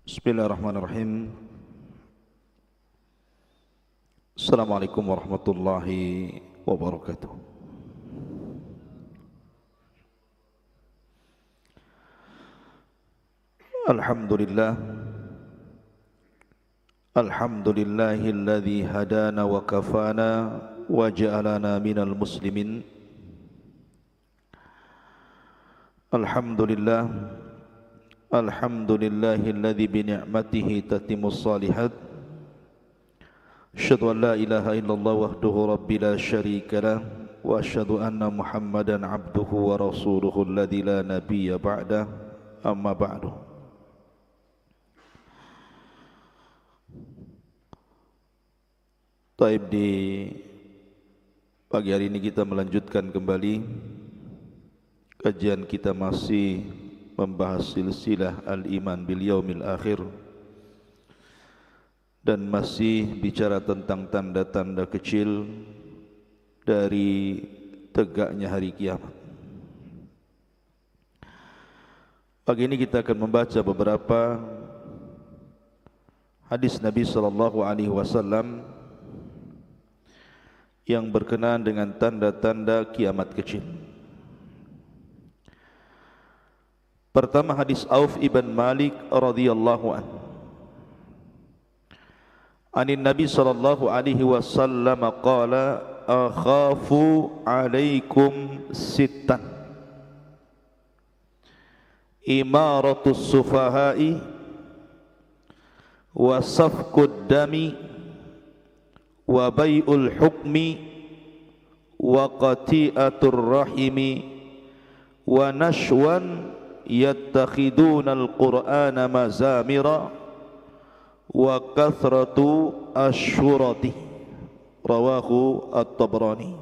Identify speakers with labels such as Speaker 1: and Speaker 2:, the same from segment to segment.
Speaker 1: Bismillahirrahmanirrahim. Assalamualaikum warahmatullahi wabarakatuh. Alhamdulillah. Alhamdulillahilladzi hadana wa kafana wa ja'alana minal muslimin. Alhamdulillah. Alhamdulillahilladzi bi ni'matihi tatimmus shalihat. Asyhadu an la ilaha illallah wahdahu rabbi la syarika lah wa asyhadu anna Muhammadan abduhu wa rasuluhu alladzi la nabiyya ba'dah. Amma ba'du. Taib, di pagi hari ini kita melanjutkan kembali kajian kita, masih membahas silsilah al-iman bil yaumil akhir, dan masih bicara tentang tanda-tanda kecil dari tegaknya hari kiamat. Pagi ini kita akan membaca beberapa hadis Nabi sallallahu alaihi wasallam yang berkenaan dengan tanda-tanda kiamat kecil. Pertama, hadis Auf ibn Malik radhiyallahu anhu. Anin Nabi sallallahu alaihi wasallam qala akhafu alaikum sittan. Imaratus sufahai wa safkud dami wa bai'ul hukmi wa qati'atur rahimi wa nashwan yattakhiduna al-Qur'ana mazamira wa kathratu asyurati. Rawahu at-Tabrani.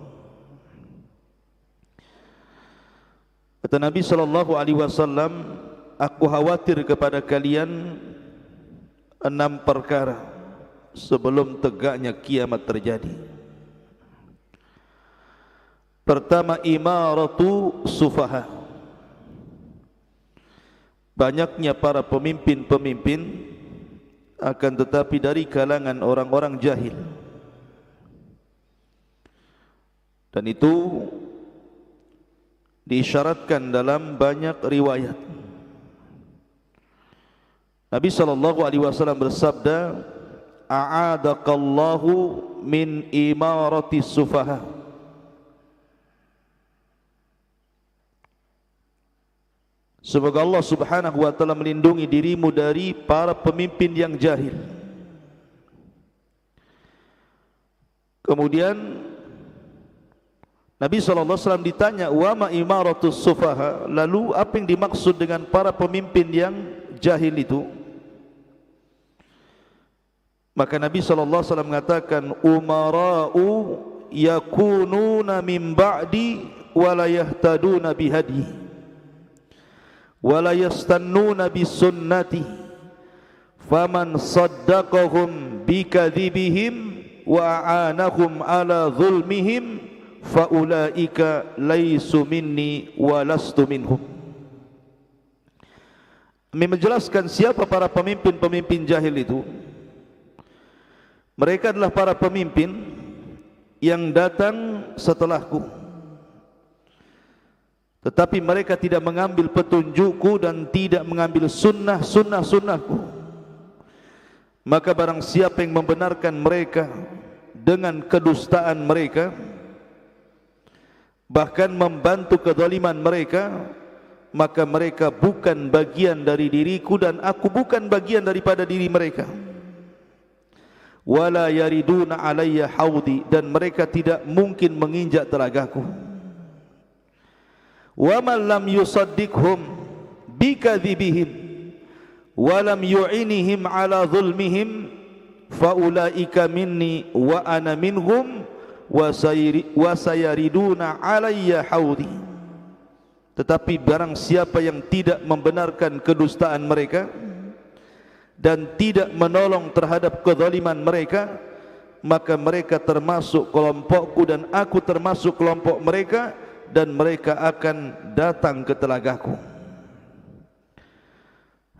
Speaker 1: Kata Nabi sallallahu alaihi wasallam, aku khawatir kepada kalian 6 perkara sebelum tegaknya kiamat terjadi. Pertama, imaratu sufaha, banyaknya para pemimpin-pemimpin, akan tetapi dari kalangan orang-orang jahil. Dan itu diisyaratkan dalam banyak riwayat. Nabi sallallahu alaihi wasallam bersabda, a'adakallahu min imarati sufaha. Semoga Allah subhanahu wa ta'ala melindungi dirimu dari para pemimpin yang jahil. Kemudian Nabi SAW ditanya, wa ma imaratus sufaha, lalu apa yang dimaksud dengan para pemimpin yang jahil itu? Maka Nabi SAW mengatakan, umara'u yakununa min ba'di wa la yahtaduna bihadi wa la yastannuna bisunnati faman saddaqahum bikadhibihim wa a'anahum ala zulmihim faulaika laisu minni wa lastu minhum. Menjelaskan siapa para pemimpin-pemimpin jahil itu. Mereka adalah para pemimpin yang datang setelahku, tetapi mereka tidak mengambil petunjukku dan tidak mengambil sunnahku. Maka barang siapa yang membenarkan mereka dengan kedustaan mereka, bahkan membantu kezaliman mereka, maka mereka bukan bagian dari diriku dan aku bukan bagian daripada diri mereka. Wala yariduna alayya haudi, dan mereka tidak mungkin menginjak telagaku. Wa man lam yusaddiqhum bikadzibihim wa lam yu'inihim ala zulmihim faulaika minni wa ana minhum wa sayariduna alayya haudi. Tetapi barang siapa yang tidak membenarkan kedustaan mereka dan tidak menolong terhadap kezaliman mereka, maka mereka termasuk kelompokku dan aku termasuk kelompok mereka, dan mereka akan datang ke telagaku.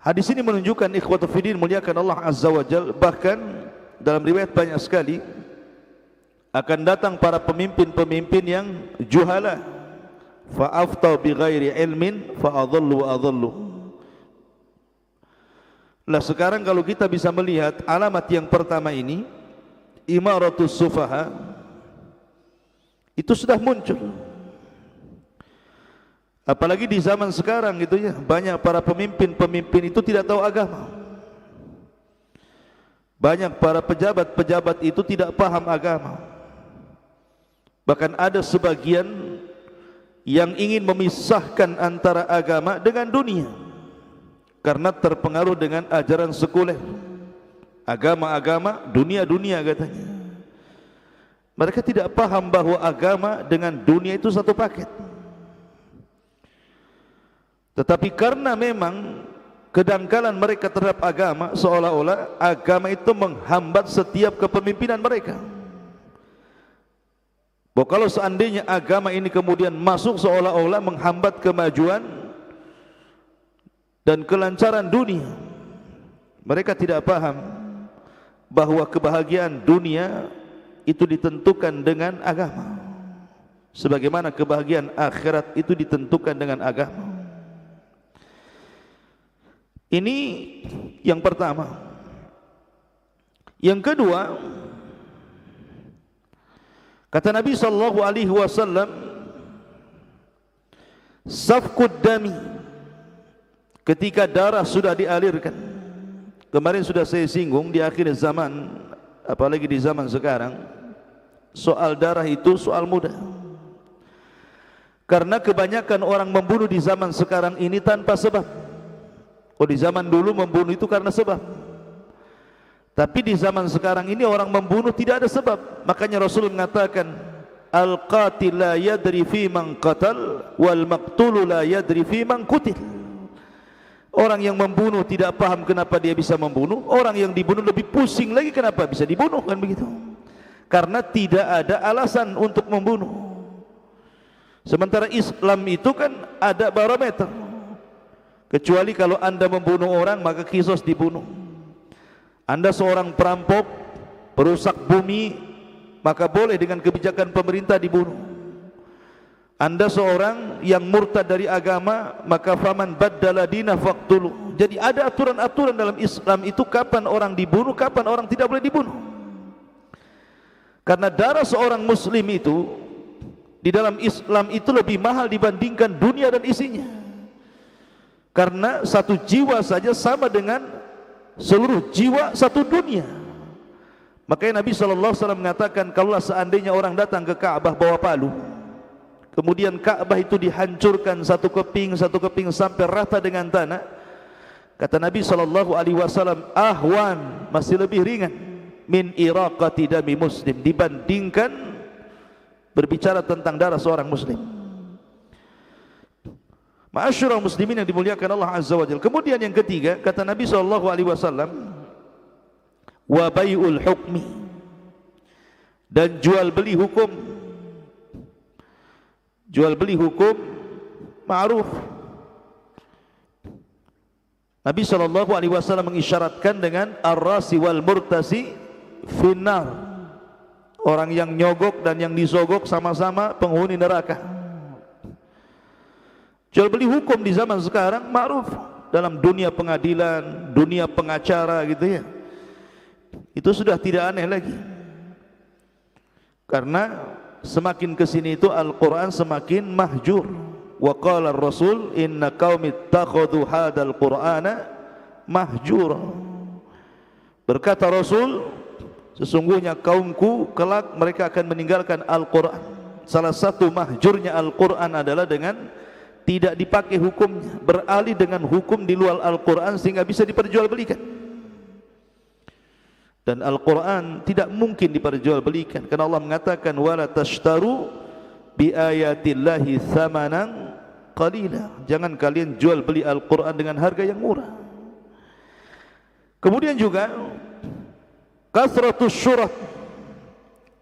Speaker 1: Hadis ini menunjukkan ikhwatu fiddin muliakan Allah Azza wa Jalla, bahkan dalam riwayat banyak sekali akan datang para pemimpin-pemimpin yang juhala, fa aftau bi ghairi ilmin fa adallu wa adallu. Lah sekarang kalau kita bisa melihat alamat yang pertama ini, imaratus sufaha, itu sudah muncul. Apalagi di zaman sekarang gitu ya, banyak para pemimpin-pemimpin itu tidak tahu agama. Banyak para pejabat-pejabat itu tidak paham agama. Bahkan ada sebagian yang ingin memisahkan antara agama dengan dunia karena terpengaruh dengan ajaran sekuler. Agama-agama, dunia-dunia katanya. Mereka tidak paham bahwa agama dengan dunia itu satu paket. Tetapi karena memang kedangkalan mereka terhadap agama, seolah-olah agama itu menghambat setiap kepemimpinan mereka. Bahwa kalau seandainya agama ini kemudian masuk, seolah-olah menghambat kemajuan dan kelancaran dunia. Mereka tidak paham bahwa kebahagiaan dunia itu ditentukan dengan agama, sebagaimana kebahagiaan akhirat itu ditentukan dengan agama. Ini yang pertama. Yang kedua, kata Nabi sallallahu alaihi wasallam, safkud dami, ketika darah sudah dialirkan. Kemarin sudah saya singgung di akhir zaman, apalagi di zaman sekarang, soal darah itu soal mudah. Karena kebanyakan orang membunuh di zaman sekarang ini tanpa sebab. Oh, di zaman dulu membunuh itu karena sebab. Tapi di zaman sekarang ini orang membunuh tidak ada sebab. Makanya Rasul mengatakan, al-qatil la yadri fi man qatal wal maqtul la yadri fi man qutil. Orang yang membunuh tidak paham kenapa dia bisa membunuh, orang yang dibunuh lebih pusing lagi kenapa bisa dibunuh, kan begitu. Karena tidak ada alasan untuk membunuh. Sementara Islam itu kan ada barometer. Kecuali kalau anda membunuh orang, maka kisos dibunuh. Anda seorang perampok, perusak bumi, maka boleh dengan kebijakan pemerintah dibunuh. Anda seorang yang murtad dari agama, maka faman baddala dina faqtulu. Jadi ada aturan-aturan dalam Islam itu kapan orang dibunuh, kapan orang tidak boleh dibunuh. Karena darah seorang muslim itu di dalam Islam itu lebih mahal dibandingkan dunia dan isinya. Karena satu jiwa saja sama dengan seluruh jiwa satu dunia. Makanya Nabi SAW mengatakan, kalau seandainya orang datang ke Ka'bah bawa palu, kemudian Ka'bah itu dihancurkan satu keping sampai rata dengan tanah, kata Nabi SAW, ahwan, masih lebih ringan min iraqati dami muslim, dibandingkan berbicara tentang darah seorang muslim. Ma'asyiral muslimin yang dimuliakan Allah Azza wa Jalla. Kemudian yang ketiga, kata Nabi SAW, wa bai'ul hukmi, dan jual beli hukum. Jual beli hukum ma'ruf. Nabi SAW mengisyaratkan dengan ar-rasi wal murtasi finnar, orang yang nyogok dan yang disogok sama-sama penghuni neraka. Jual beli hukum di zaman sekarang ma'ruf, dalam dunia pengadilan, dunia pengacara gitu ya. Itu sudah tidak aneh lagi. Karena semakin kesini itu Al-Quran semakin mahjur. Wa qala ar-rasul inna qaumi ittakhadhu hadzal qur'ana mahjura. Berkata Rasul, sesungguhnya kaumku kelak mereka akan meninggalkan Al-Quran. Salah satu mahjurnya Al-Quran adalah dengan tidak dipakai hukumnya, beralih dengan hukum di luar Al-Quran sehingga bisa diperjualbelikan. Dan Al-Quran tidak mungkin diperjualbelikan, karena Allah mengatakan wala tashtaru bi ayatillahi thamanan qalila. Jangan kalian jual beli Al-Quran dengan harga yang murah. Kemudian juga kasratus syurat.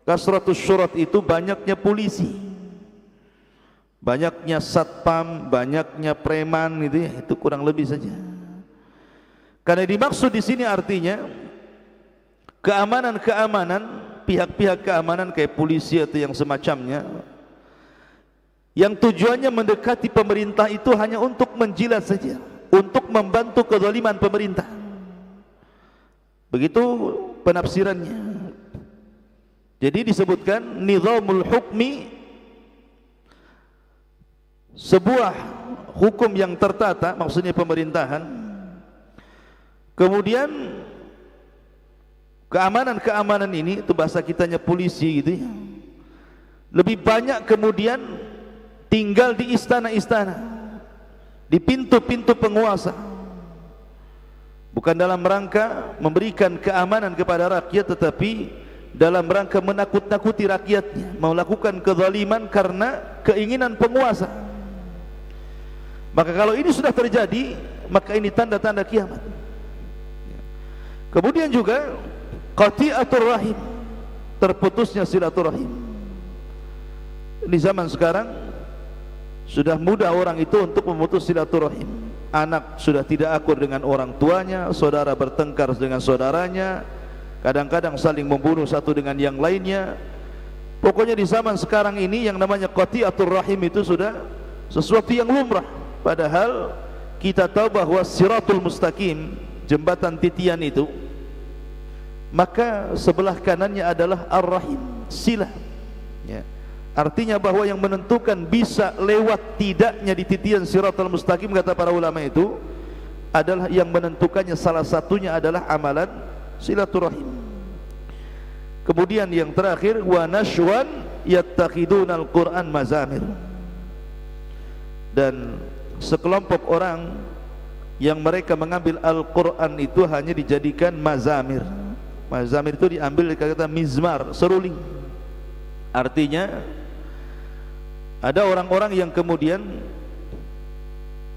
Speaker 1: Kasratus syurat itu banyaknya polisi, banyaknya satpam, banyaknya preman gitu ya, itu kurang lebih saja. Karena dimaksud di sini artinya keamanan-keamanan, pihak-pihak keamanan kayak polisi atau yang semacamnya, yang tujuannya mendekati pemerintah itu hanya untuk menjilat saja, untuk membantu kezaliman pemerintah. Begitu penafsirannya. Jadi disebutkan nizamul hukmi, sebuah hukum yang tertata, maksudnya pemerintahan. Kemudian keamanan-keamanan ini, itu bahasa kitanya polisi gitu ya, lebih banyak kemudian tinggal di istana-istana, di pintu-pintu penguasa, bukan dalam rangka memberikan keamanan kepada rakyat, tetapi dalam rangka menakut-nakuti rakyatnya, melakukan kezaliman karena keinginan penguasa. Maka kalau ini sudah terjadi, maka ini tanda-tanda kiamat. Kemudian juga qati'atur rahim, terputusnya silaturahim. Di zaman sekarang sudah mudah orang itu untuk memutus silaturahim. Anak sudah tidak akur dengan orang tuanya, saudara bertengkar dengan saudaranya, kadang-kadang saling membunuh satu dengan yang lainnya. Pokoknya di zaman sekarang ini yang namanya qati'atur rahim itu sudah sesuatu yang lumrah. Padahal kita tahu bahwa siratul mustaqim, jembatan titian itu, maka sebelah kanannya adalah ar-rahim, silah ya. Artinya bahwa yang menentukan bisa lewat tidaknya di titian siratul mustaqim, kata para ulama itu, adalah yang menentukannya salah satunya adalah amalan silaturahim. Kemudian yang terakhir, wa nashwan yattakhidunal Qur'an mazamir, dan sekelompok orang yang mereka mengambil Al-Quran itu hanya dijadikan mazamir. Mazamir itu diambil dari kata mizmar, seruling. Artinya ada orang-orang yang kemudian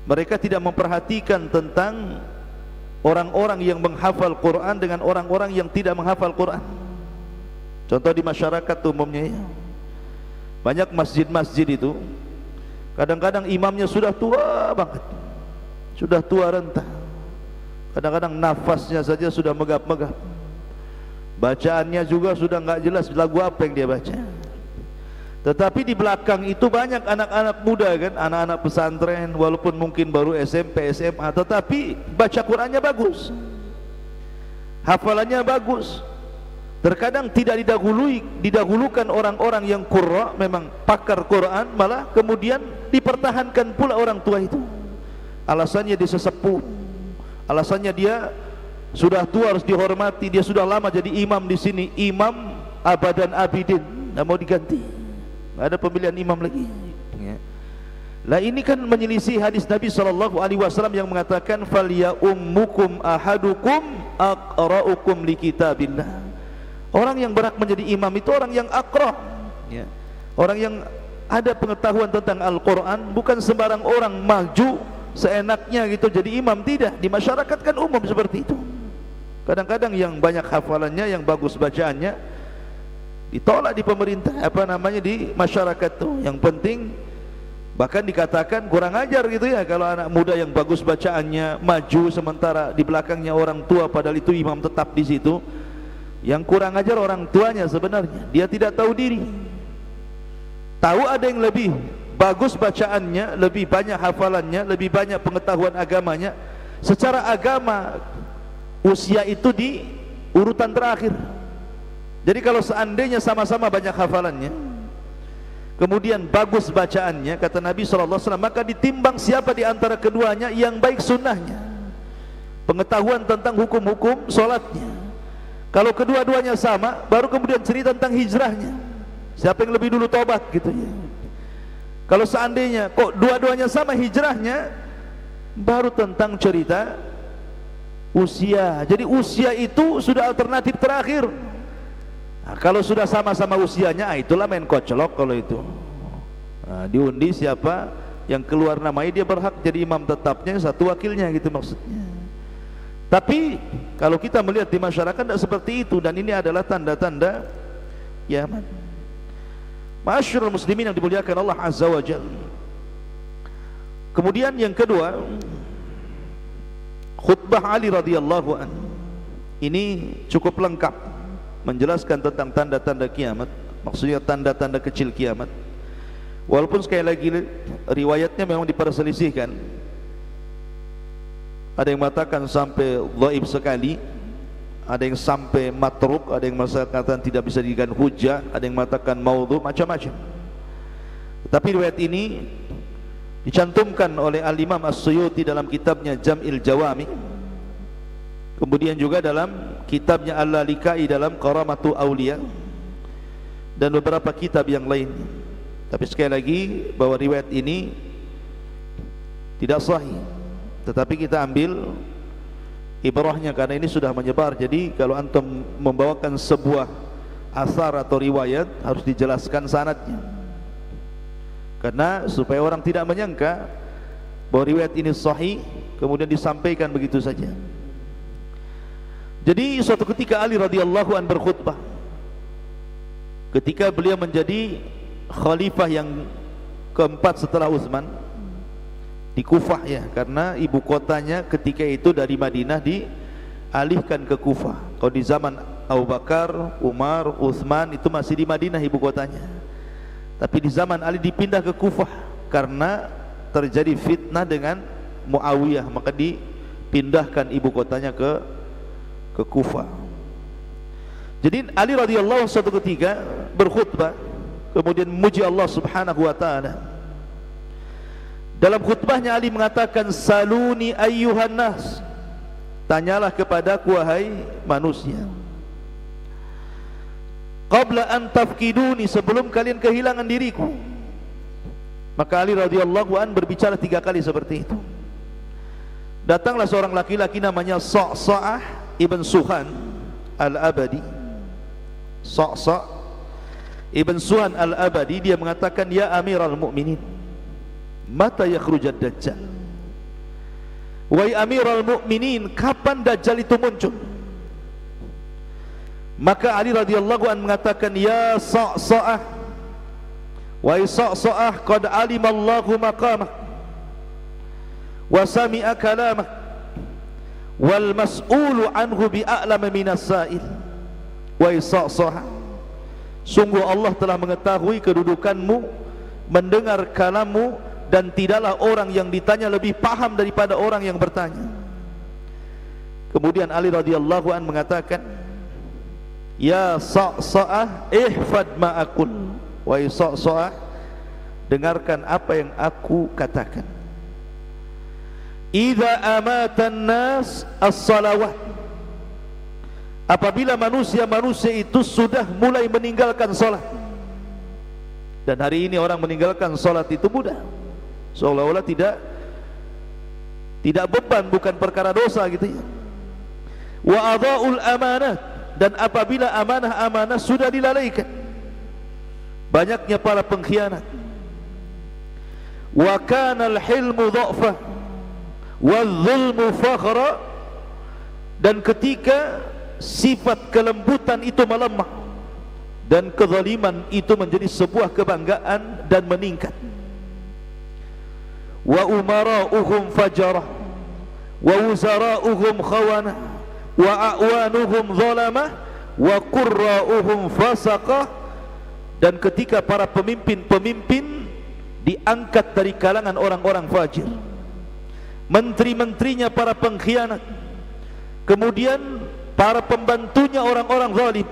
Speaker 1: mereka tidak memperhatikan tentang orang-orang yang menghafal Quran dengan orang-orang yang tidak menghafal Quran. Contoh di masyarakat umumnya ya, banyak masjid-masjid itu kadang-kadang imamnya sudah tua banget, sudah tua renta, kadang-kadang nafasnya saja sudah megap-megap, bacaannya juga sudah enggak jelas lagu apa yang dia baca. Tetapi di belakang itu banyak anak-anak muda kan, anak-anak pesantren, walaupun mungkin baru SMP, SMA, tetapi baca Qurannya bagus, hafalannya bagus. Terkadang tidak didahulukan orang-orang yang qurra, memang pakar Quran, malah kemudian dipertahankan pula orang tua itu. Alasannya dia sesepuh, alasannya dia sudah tua harus dihormati, dia sudah lama jadi imam di sini, imam abadan abidin, tidak mau diganti, tidak ada pemilihan imam lagi ya. Lah ini kan menyelisih hadis Nabi SAW yang mengatakan falya ummukum ahadukum aqra'ukum li kitabillah. Orang yang berhak menjadi imam itu orang yang aqra ya, orang yang ada pengetahuan tentang Al-Quran, bukan sembarang orang maju seenaknya gitu jadi imam. Tidak, di masyarakat kan umum seperti itu. Kadang-kadang yang banyak hafalannya, yang bagus bacaannya, ditolak di pemerintah, di masyarakat tuh. Yang penting bahkan dikatakan kurang ajar gitu ya, kalau anak muda yang bagus bacaannya maju sementara di belakangnya orang tua, padahal itu imam tetap di situ. Yang kurang ajar orang tuanya sebenarnya, dia tidak tahu diri. Tahu ada yang lebih bagus bacaannya, lebih banyak hafalannya, lebih banyak pengetahuan agamanya. Secara agama usia itu di urutan terakhir. Jadi kalau seandainya sama-sama banyak hafalannya, kemudian bagus bacaannya, kata Nabi SAW, maka ditimbang siapa di antara keduanya yang baik sunnahnya, pengetahuan tentang hukum-hukum solatnya. Kalau kedua-duanya sama, baru kemudian cerita tentang hijrahnya, siapa yang lebih dulu tobat gitu ya. Kalau seandainya kok dua-duanya sama hijrahnya, baru tentang cerita usia. Jadi usia itu sudah alternatif terakhir. Nah, kalau sudah sama-sama usianya, itulah main kocelok kalau itu. Nah, diundi siapa yang keluar namanya, dia berhak jadi imam tetapnya, satu wakilnya gitu maksudnya. Tapi kalau kita melihat di masyarakat tidak seperti itu, dan ini adalah tanda-tanda kiamat. Ma'asyiral muslimin yang dimuliakan Allah Azza wa Jalla. Kemudian yang kedua, khutbah Ali radhiyallahu an ini cukup lengkap menjelaskan tentang tanda-tanda kiamat, maksudnya tanda-tanda kecil kiamat. Walaupun sekali lagi riwayatnya memang diperselisihkan. Ada yang mengatakan sampai dhaif sekali, ada yang sampai matruk, ada yang mengatakan tidak bisa dijadikan hujjah, ada yang mengatakan maudhu, macam-macam. Tapi riwayat ini dicantumkan oleh Al-Imam As-Suyuti dalam kitabnya Jam'il Jawami, kemudian juga dalam kitabnya Al-Lalikai dalam Karamatu Awliya, dan beberapa kitab yang lain. Tapi sekali lagi bahwa riwayat ini tidak sahih, tetapi kita ambil ibrahnya karena ini sudah menyebar. Jadi kalau antum membawakan sebuah asar atau riwayat harus dijelaskan sanadnya, karena supaya orang tidak menyangka bahwa riwayat ini sahih kemudian disampaikan begitu saja. Jadi suatu ketika Ali radhiyallahu an berkhutbah ketika beliau menjadi khalifah yang keempat setelah Utsman di Kufah, ya, karena ibu kotanya ketika itu dari Madinah dialihkan ke Kufah. Kalau di zaman Abu Bakar, Umar, Utsman itu masih di Madinah ibu kotanya. Tapi di zaman Ali dipindah ke Kufah karena terjadi fitnah dengan Muawiyah, maka dipindahkan ibu kotanya ke Kufah. Jadi Ali radhiyallahu suatu ketika berkhutbah kemudian memuji Allah Subhanahu wa taala. Dalam khutbahnya Ali mengatakan, saluni ayyuhan nas, tanyalah kepadaku wahai manusia, qabla an tafkiduni, sebelum kalian kehilangan diriku. Maka Ali radhiyallahu an berbicara 3 kali seperti itu. Datanglah seorang laki-laki namanya Sa'sa'ah ibn Suhan al-Abadi. Sa'sa' ibn Suhan al-Abadi, dia mengatakan, ya Amiral Mu'minin, mata yakhrujad Dajjal? Wahai Amiral Mu'minin, kapan Dajjal itu muncul? Maka Ali radhiyallahu an mengatakan, ya Sa'sa'ah, wahai Sa'sa'ah, qad alimallahu maqamak wa sami'a kalamak wal mas'ulu anhu bi'a'lama minas sa'il. Wahai Sa'sa'ah, sungguh Allah telah mengetahui kedudukanmu, mendengar kalammu, dan tidaklah orang yang ditanya lebih paham daripada orang yang bertanya. Kemudian Ali radhiyallahu an mengatakan, ya Sa'sa'ah, ihfad ma aqul. Wahai Sa'sa'ah, dengarkan apa yang aku katakan. Idza amatan nas as-salawat, apabila manusia-manusia itu sudah mulai meninggalkan salat. Dan hari ini orang meninggalkan salat itu mudah, seolah-olah tidak beban, bukan perkara dosa gitu ya. Wa adha'ul amanah, dan apabila amanah-amanah sudah dilalaikan, banyaknya para pengkhianat. Wa kana al-hilmu dha'fa wal-zulmu fakhra, dan ketika sifat kelembutan itu melemah dan kezaliman itu menjadi sebuah kebanggaan dan meningkat. Wa umara'uhum fajarah wa wuzara'uhum khawanah wa a'wanuhum zalamah wa qurra'uhum fasaqah, dan ketika para pemimpin-pemimpin diangkat dari kalangan orang-orang fajir, menteri-menterinya para pengkhianat, kemudian para pembantunya orang-orang zalim,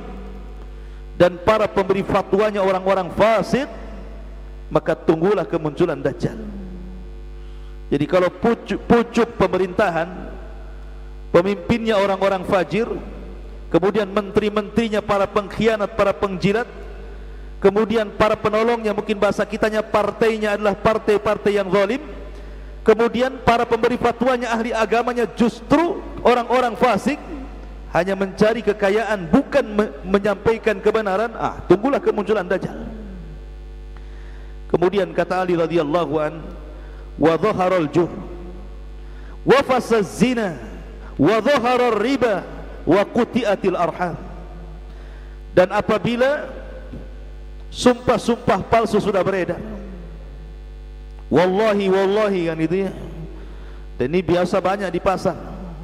Speaker 1: dan para pemberi fatwanya orang-orang fasik, maka tunggulah kemunculan Dajjal. Jadi kalau pucuk pemerintahan, pemimpinnya orang-orang fajir, kemudian menteri-menterinya para pengkhianat, para pengjilat, kemudian para penolongnya, mungkin bahasa kitanya partainya adalah partai-partai yang zalim, kemudian para pemberi fatwanya, ahli agamanya justru orang-orang fasik, hanya mencari kekayaan, bukan menyampaikan kebenaran. Tunggulah kemunculan Dajjal. Kemudian kata Ali radhiyallahu an, wa dhaharal jur wa fasaz zina wa dhaharar riba wa quti'atil arham, dan apabila sumpah-sumpah palsu sudah beredar, wallahi wallahi, kan itu ya, dan ini biasa banyak di pasar,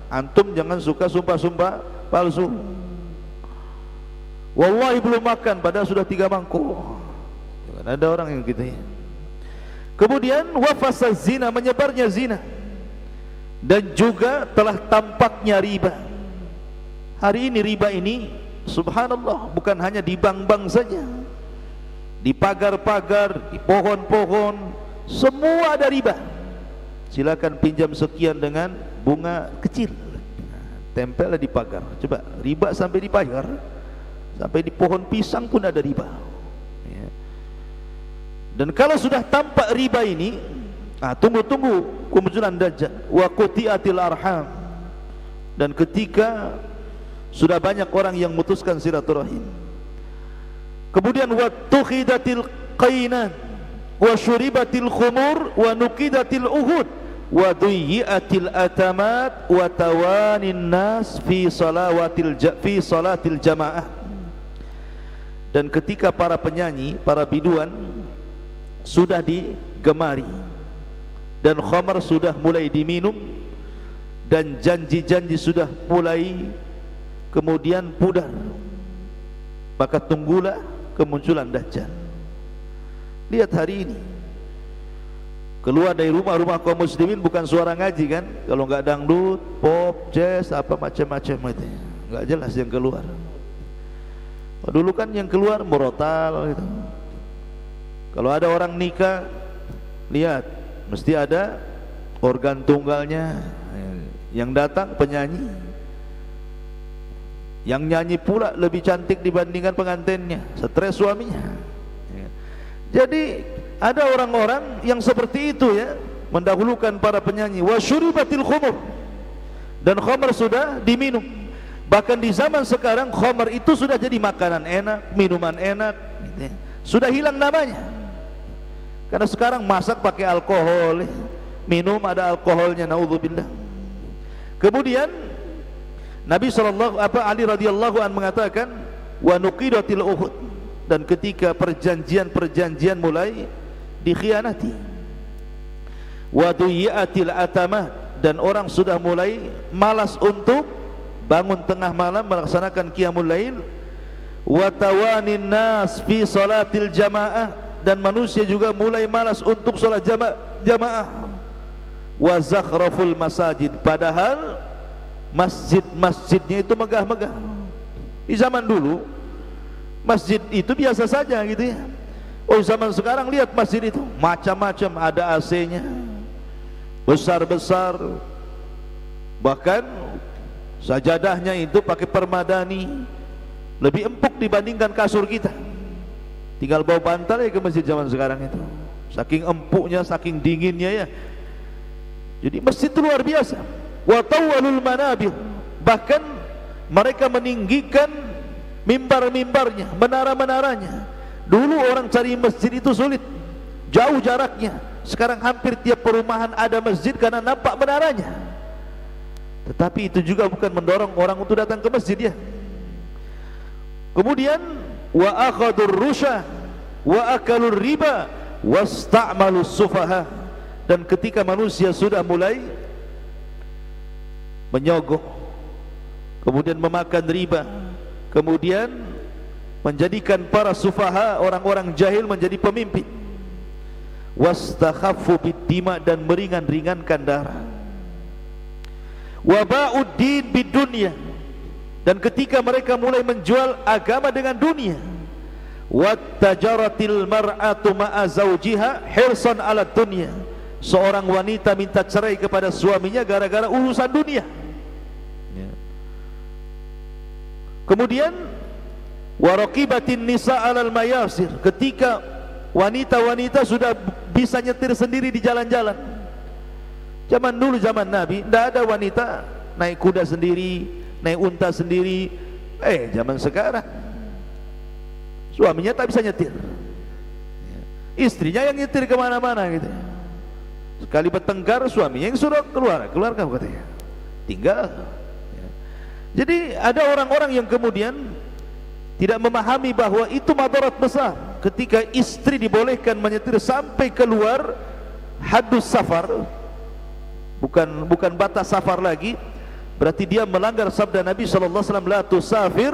Speaker 1: Antum jangan suka sumpah-sumpah palsu. Wallahi belum makan padahal sudah 3 mangkuk. Ada orang yang gitu ya. Kemudian wafasa zina, menyebarnya zina, dan juga telah tampaknya riba. Hari ini riba ini subhanallah bukan hanya di bank-bank saja, di pagar-pagar, di pohon-pohon, semua ada riba. Silakan pinjam sekian dengan bunga kecil, tempelnya di pagar. Coba riba sampai di pagar, sampai di pohon pisang pun ada riba. Dan kalau sudah tampak riba ini, tunggu kemunculan Dajjal. Wa quti'atil arham, dan ketika sudah banyak orang yang memutuskan silaturahim. Kemudian wa tukhidatil qainan, wa syuribatil khumur, wa nuqidatil uhud, wa duyyi'atil atamat, wa tawanin nas fi salatil jamaah. Dan ketika para penyanyi, para biduan sudah digemari, dan khamar sudah mulai diminum, dan janji-janji sudah mulai kemudian pudar, maka tunggulah kemunculan Dajjal. Lihat hari ini keluar dari rumah-rumah kaum muslimin bukan suara ngaji kan, kalau enggak dangdut, pop, jazz, apa macam-macam itu, enggak jelas yang keluar. Dulu kan yang keluar murotal gitu. Kalau ada orang nikah, lihat mesti ada organ tunggalnya, yang datang penyanyi, yang nyanyi pula lebih cantik dibandingkan pengantinnya, stres suaminya. Jadi ada orang-orang yang seperti itu ya, mendahulukan para penyanyi. Wa syuribatil khumur, dan khamar sudah diminum. Bahkan di zaman sekarang khamar itu sudah jadi makanan enak, minuman enak, sudah hilang namanya. Karena sekarang masak pakai alkohol, minum ada alkoholnya, naudzubillah. Kemudian Nabi Ali radhiyallahu an mengatakan wa nuqidatil uhud, dan ketika perjanjian mulai dikhianati, wa duyyi'atil atamat, dan orang sudah mulai malas untuk bangun tengah malam melaksanakan qiyamul lail, wa tawanin nas fi salatil jamaah, dan manusia juga mulai malas untuk sholat jamaah, wa zakhraful masajid, padahal masjidnya itu megah-megah. Di zaman dulu masjid itu biasa saja gitu ya. Oh, zaman sekarang lihat masjid itu macam-macam, ada AC-nya besar-besar, bahkan sajadahnya itu pakai permadani, lebih empuk dibandingkan kasur kita. Tinggal bawa bantal ya ke masjid zaman sekarang itu, saking empuknya, saking dinginnya ya. Jadi masjid itu luar biasa. Wa tawwalul manabir, bahkan mereka meninggikan mimbar-mimbarnya, menara-menaranya. Dulu orang cari masjid itu sulit, jauh jaraknya. Sekarang hampir tiap perumahan ada masjid karena nampak menaranya. Tetapi itu juga bukan mendorong orang untuk datang ke masjid ya. Kemudian wa akhadur rusha wa akalur riba wasta'malus sufaha, dan ketika manusia sudah mulai menyogok, kemudian memakan riba, kemudian menjadikan para sufaha, orang-orang jahil, menjadi pemimpin, wastakhaffu biddima, dan meringan-ringankan darah, wa ba'uddin bidunya, dan ketika mereka mulai menjual agama dengan dunia, wattajaratil mar'atu ma'a zawjiha hirsan 'ala dunya, seorang wanita minta cerai kepada suaminya gara-gara urusan dunia. Kemudian waraqibatin nisa 'alal mayasir, ketika wanita-wanita sudah bisa nyetir sendiri di jalan-jalan. Zaman dulu, zaman Nabi, tidak ada wanita naik kuda sendiri, naik unta sendiri. Zaman sekarang suaminya tak bisa nyetir, istrinya yang nyetir kemana-mana gitu. Sekali bertengkar suaminya yang suruh keluar kamu katanya, tinggal. Jadi ada orang-orang yang kemudian tidak memahami bahwa itu madarat besar ketika istri dibolehkan menyetir sampai keluar haddus safar, bukan batas safar lagi, berarti dia melanggar sabda Nabi sallallahu alaihi wasallam, la tusafir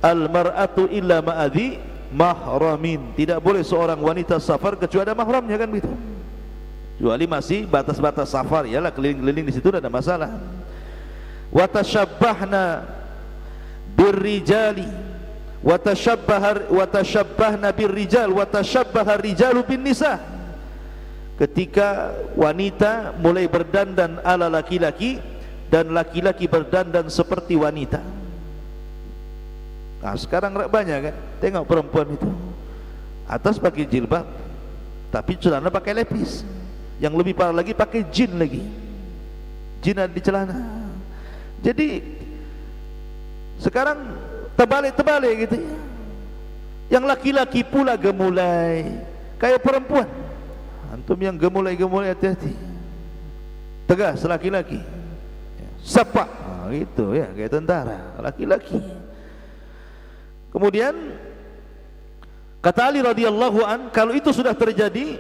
Speaker 1: al-mar'atu illa ma'adhi mahramin. Tidak boleh seorang wanita safar kecuali ada mahramnya, kan begitu. Kecuali masih batas-batas safar, yalah keliling-keliling di situ tidak ada masalah. Wa tashabbahna birrijali wa tashabbahna birrijal wa tashabbaha rijalu bin nisa. Ketika wanita mulai berdandan ala laki-laki dan laki-laki berdandan seperti wanita. Nah, sekarang banyak kan, tengok perempuan itu atas pakai jilbab tapi celana pakai lepis. Yang lebih parah lagi pakai jin lagi, jin ada di celana. Jadi sekarang terbalik-terbalik gitu ya. Yang laki-laki pula gemulai kayak perempuan. Antum yang gemulai-gemulai hati-hati, tegas laki-laki, sepak gitu ya, kayak tentara laki-laki. Kemudian kata Ali radhiyallahu an, kalau itu sudah terjadi,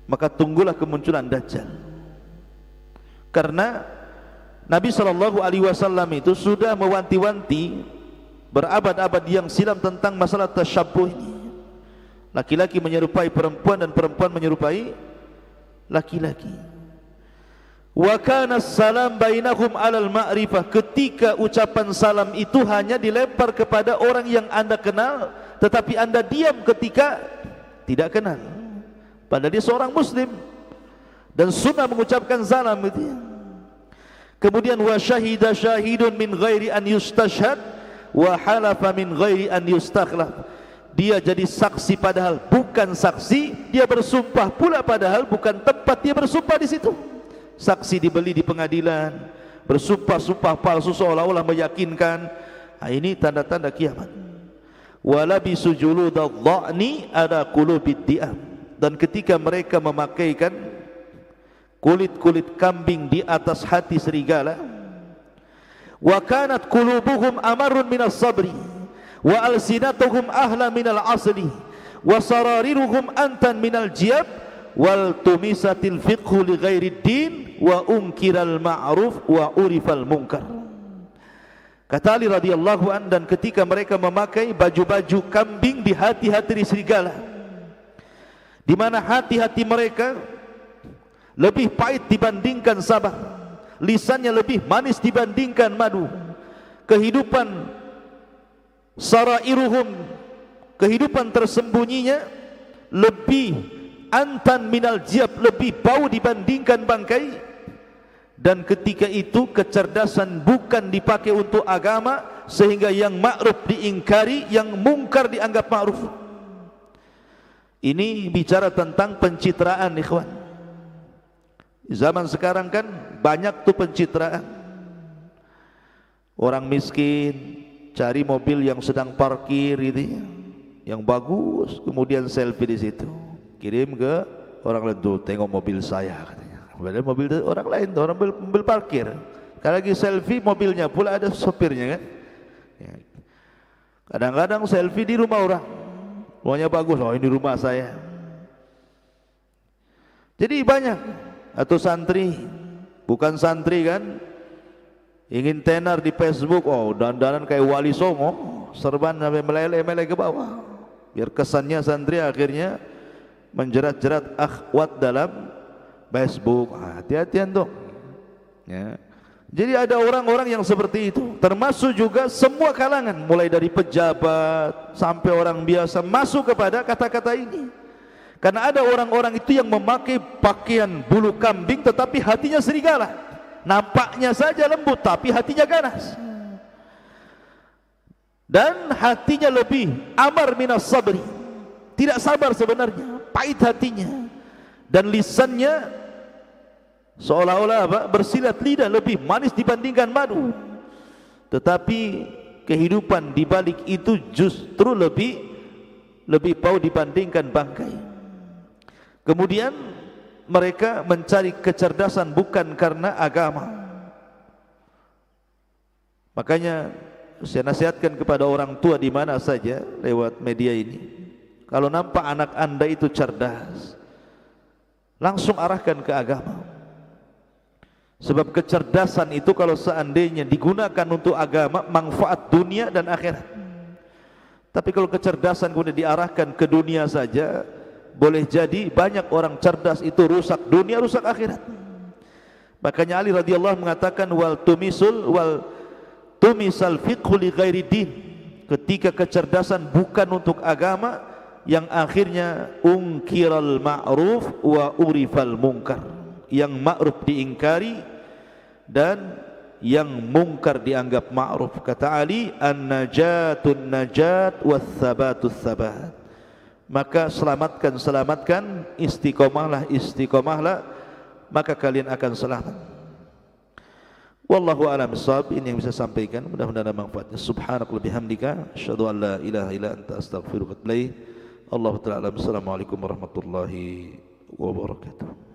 Speaker 1: maka tunggulah kemunculan Dajjal. Karena Nabi SAW itu sudah mewanti-wanti berabad-abad yang silam tentang masalah tasyabbuh ini. Laki-laki menyerupai perempuan dan perempuan menyerupai laki-laki. Wa kana salam bainahum alal ma'rifah. Ketika ucapan salam itu hanya dilempar kepada orang yang anda kenal, tetapi anda diam ketika tidak kenal, padahal dia seorang muslim dan sunnah mengucapkan salam itu ya. Kemudian wa syahida syahidun min ghairi an yustashhad wa halafa min ghairi an yustakhlaf. Dia jadi saksi padahal bukan saksi, dia bersumpah pula padahal bukan tempat dia bersumpah di situ. Saksi dibeli di pengadilan, bersumpah-sumpah palsu seolah-olah meyakinkan. Nah, ini tanda-tanda kiamat. Wala bisujuludadh-dha'ni ala qulubid di'am. Dan ketika mereka memakaikan kulit-kulit kambing di atas hati serigala, wa kanat qulubuhum amarrun minas sabri wa alsinatuhum ahla minal asli wa sarariruhum antan minal jiyab wal tumisatil fiqhu li ghairi din wa unkiral ma'ruf wa urifal munkar. Kata Ali radhiyallahu an, dan ketika mereka memakai baju-baju kambing di hati-hati serigala, di mana hati-hati mereka lebih pahit dibandingkan sabar, lisannya lebih manis dibandingkan madu, kehidupan sarairuhum, kehidupan tersembunyinya lebih antan minal jiyab, lebih bau dibandingkan bangkai. Dan ketika itu kecerdasan bukan dipakai untuk agama, sehingga yang ma'ruf diingkari, yang mungkar dianggap ma'ruf. Ini bicara tentang pencitraan, ikhwan. Zaman sekarang kan banyak tuh pencitraan. Orang miskin cari mobil yang sedang parkir gitu ya, yang bagus, kemudian selfie di situ, kirim ke orang lain, tuh tengok mobil saya katanya. Padahal mobil orang lain, orang mobil parkir. Kalau lagi selfie mobilnya pula ada sopirnya kan. Kadang-kadang selfie di rumah orang, rumahnya bagus, oh ini rumah saya. Jadi banyak. Atau santri, bukan santri kan, ingin tenar di Facebook, oh dandanan kayak Wali Songo, serban sampai meleleh-meleleh ke bawah, biar kesannya santri, akhirnya menjerat-jerat akhwat dalam Facebook. Hati-hatian dong ya. Jadi ada orang-orang yang seperti itu, termasuk juga semua kalangan, mulai dari pejabat sampai orang biasa masuk kepada kata-kata ini. Karena ada orang-orang itu yang memakai pakaian bulu kambing tetapi hatinya serigala. Nampaknya saja lembut tapi hatinya ganas. Dan hatinya lebih amar minas sabri. Tidak sabar sebenarnya, pahit hatinya. Dan lisannya seolah-olah bersilat lidah, lebih manis dibandingkan madu. Tetapi kehidupan di balik itu justru lebih bau dibandingkan bangkai. Kemudian mereka mencari kecerdasan bukan karena agama. Makanya saya nasihatkan kepada orang tua di mana saja lewat media ini, kalau nampak anak anda itu cerdas, langsung arahkan ke agama. Sebab kecerdasan itu kalau seandainya digunakan untuk agama, manfaat dunia dan akhirat. Tapi kalau kecerdasan kemudian diarahkan ke dunia saja, boleh jadi banyak orang cerdas itu rusak dunia, rusak akhirat. Makanya Ali radhiyallahu mengatakan wal tumisal fiqhu li ghairi din. Ketika kecerdasan bukan untuk agama, yang akhirnya ungkiral ma'ruf wa urifal munkar. Yang ma'ruf diingkari dan yang mungkar dianggap ma'ruf. Kata Ali, an-najatun najat was-sabatus sabat. Maka selamatkan, istiqomahlah, maka kalian akan selamat. Wallahu a'lam bishawab. Ini yang bisa sampaikan, mudah-mudahan ada manfaatnya. Subhanakallahumma bihamdika asyhadu an la ilaha illa anta astaghfiruka wa atubu ilaik. Allahu ta'ala. Assalamualaikum warahmatullahi wabarakatuh.